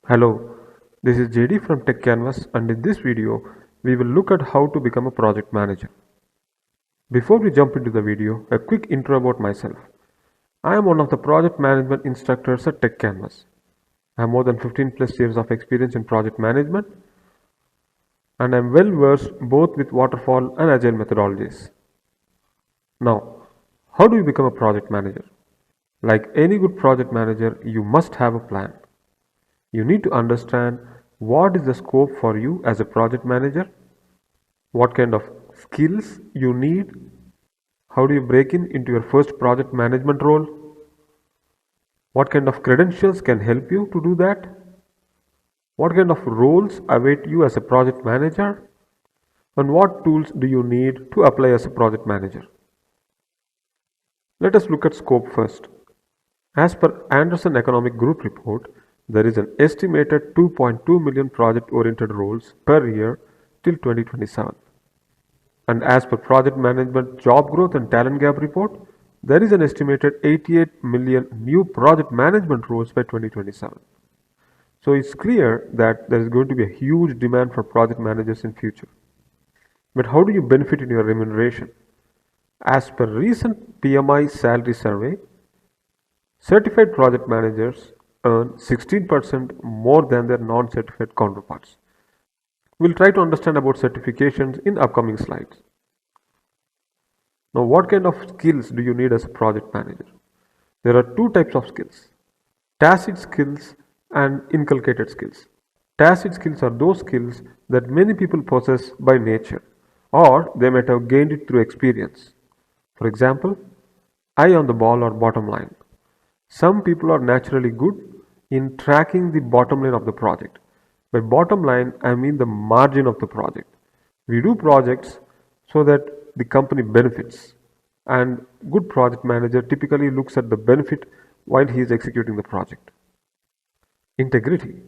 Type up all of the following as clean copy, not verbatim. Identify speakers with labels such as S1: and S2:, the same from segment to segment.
S1: Hello, this is JD from Techcanvass, and in this video, we will look at how to become a project manager. Before we jump into the video, a quick intro about myself. I am one of the project management instructors at Techcanvass. I have more than 15 plus years of experience in project management, and I am well versed both with waterfall and agile methodologies. Now, how do you become a project manager? Like any good project manager, you must have a plan. You need to understand what is the scope for you as a project manager, what kind of skills you need, how do you break into your first project management role, what kind of credentials can help you to do that, what kind of roles await you as a project manager, and what tools do you need to apply as a project manager. Let us look at scope first. As per Anderson Economic Group report, there is an estimated 2.2 million project-oriented roles per year till 2027. And as per Project Management Job Growth and Talent Gap report, there is an estimated 88 million new project management roles by 2027. So it's clear that there is going to be a huge demand for project managers in future. But how do you benefit in your remuneration? As per recent PMI salary survey, certified project managers earn 16% more than their non-certified counterparts. We'll try to understand about certifications in upcoming slides. Now, what kind of skills do you need as a project manager? There are two types of skills: tacit skills and inculcated skills. Tacit skills are those skills that many people possess by nature, or they might have gained it through experience. For example, eye on the ball or bottom line. Some people are naturally good in tracking the bottom line of the project. By bottom line, I mean the margin of the project. We do projects so that the company benefits, and good project manager typically looks at the benefit while he is executing the project. Integrity.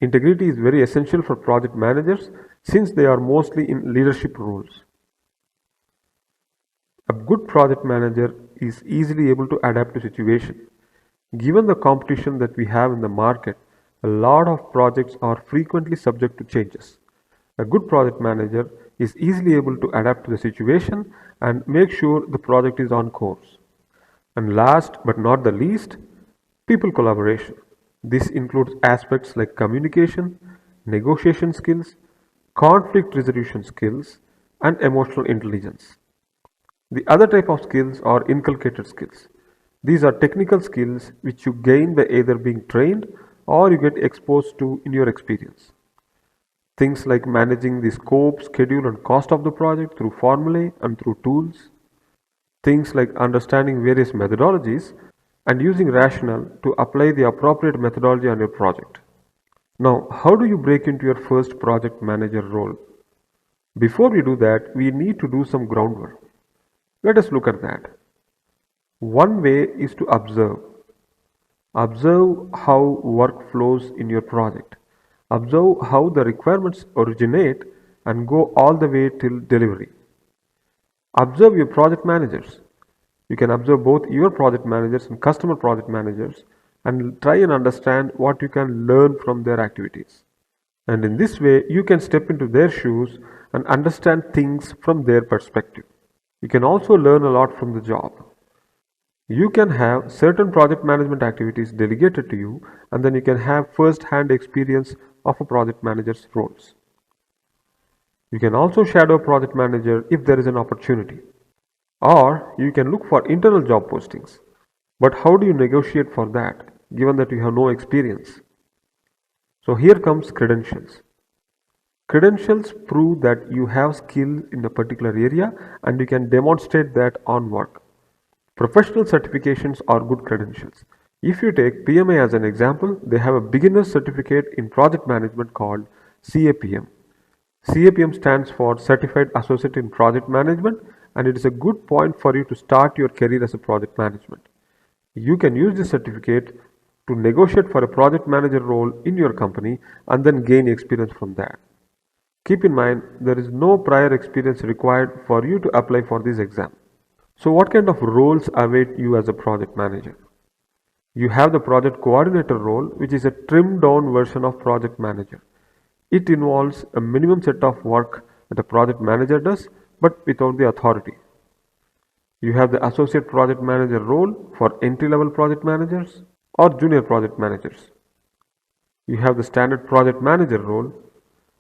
S1: Integrity is very essential for project managers since they are mostly in leadership roles. A good project manager is easily able to adapt to situation. Given the competition that we have in the market, a lot of projects are frequently subject to changes. A good project manager is easily able to adapt to the situation and make sure the project is on course. And last but not the least, people collaboration. This includes aspects like communication, negotiation skills, conflict resolution skills, and emotional intelligence. The other type of skills are inculcated skills. These are technical skills which you gain by either being trained or you get exposed to in your experience. Things like managing the scope, schedule, and cost of the project through formulae and through tools. Things like understanding various methodologies and using rationale to apply the appropriate methodology on your project. Now, how do you break into your first project manager role? Before we do that, we need to do some groundwork. Let us look at that. One way is to observe. Observe how work flows in your project. Observe how the requirements originate and go all the way till delivery. Observe your project managers. You can observe both your project managers and customer project managers and try and understand what you can learn from their activities. And in this way, you can step into their shoes and understand things from their perspective. You can also learn a lot from the job. You can have certain project management activities delegated to you, and then you can have first-hand experience of a project manager's roles. You can also shadow a project manager if there is an opportunity. Or you can look for internal job postings. But how do you negotiate for that, given that you have no experience? So here comes credentials. Credentials prove that you have skill in a particular area and you can demonstrate that on work. Professional certifications are good credentials. If you take PMI as an example, they have a beginner's certificate in project management called CAPM. CAPM stands for Certified Associate in Project Management, and it is a good point for you to start your career as a project management. You can use this certificate to negotiate for a project manager role in your company and then gain experience from that. Keep in mind, there is no prior experience required for you to apply for this exam. So what kind of roles await you as a project manager? You have the project coordinator role, which is a trimmed down version of project manager. It involves a minimum set of work that a project manager does, but without the authority. You have the associate project manager role for entry level project managers or junior project managers. You have the standard project manager role.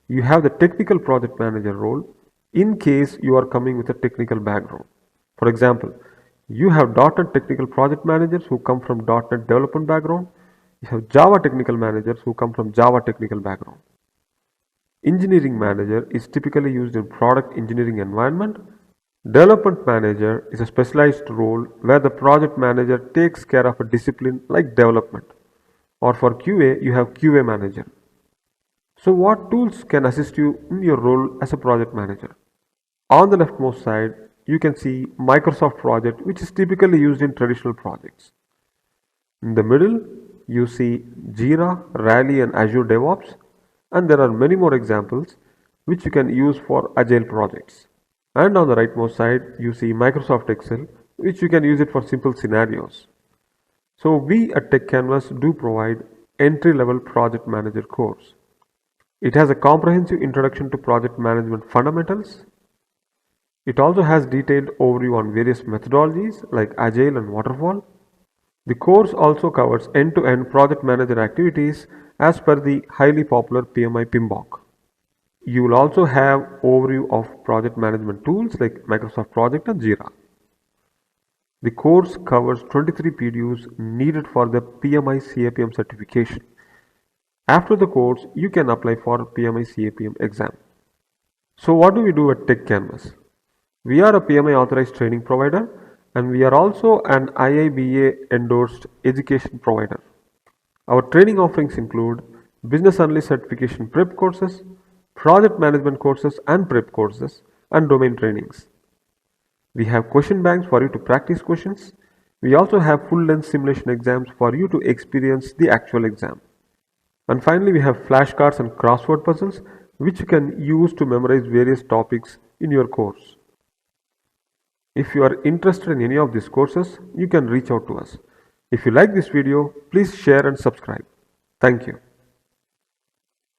S1: You have the technical project manager role in case you are coming with a technical background. For example, you have .NET technical project managers who come from .NET development background. You have Java technical managers who come from Java technical background. Engineering manager is typically used in product engineering environment. Development manager is a specialized role where the project manager takes care of a discipline like development. Or for QA, you have QA manager. So what tools can assist you in your role as a project manager? On the leftmost side, you can see Microsoft Project, which is typically used in traditional projects. In the middle, you see Jira, Rally, and Azure DevOps, and there are many more examples which you can use for agile projects. And on the rightmost side, you see Microsoft Excel, which you can use it for simple scenarios. So we at Techcanvass do provide entry-level project manager course. It has a comprehensive introduction to project management fundamentals. It also has detailed overview on various methodologies like Agile and Waterfall. The course also covers end-to-end project manager activities as per the highly popular PMI PMBOK. You will also have overview of project management tools like Microsoft Project and Jira. The course covers 23 PDUs needed for the PMI-CAPM certification. After the course, you can apply for PMI-CAPM exam. So what do we do at Techcanvass? We are a PMI authorized training provider and we are also an IIBA Endorsed education provider. Our training offerings include business analyst certification prep courses, project management courses and prep courses, and domain trainings. We have question banks for you to practice questions. We also have full-length simulation exams for you to experience the actual exam. And finally, we have flashcards and crossword puzzles which you can use to memorize various topics in your course. If you are interested in any of these courses, you can reach out to us. If you like this video, please share and subscribe. Thank you.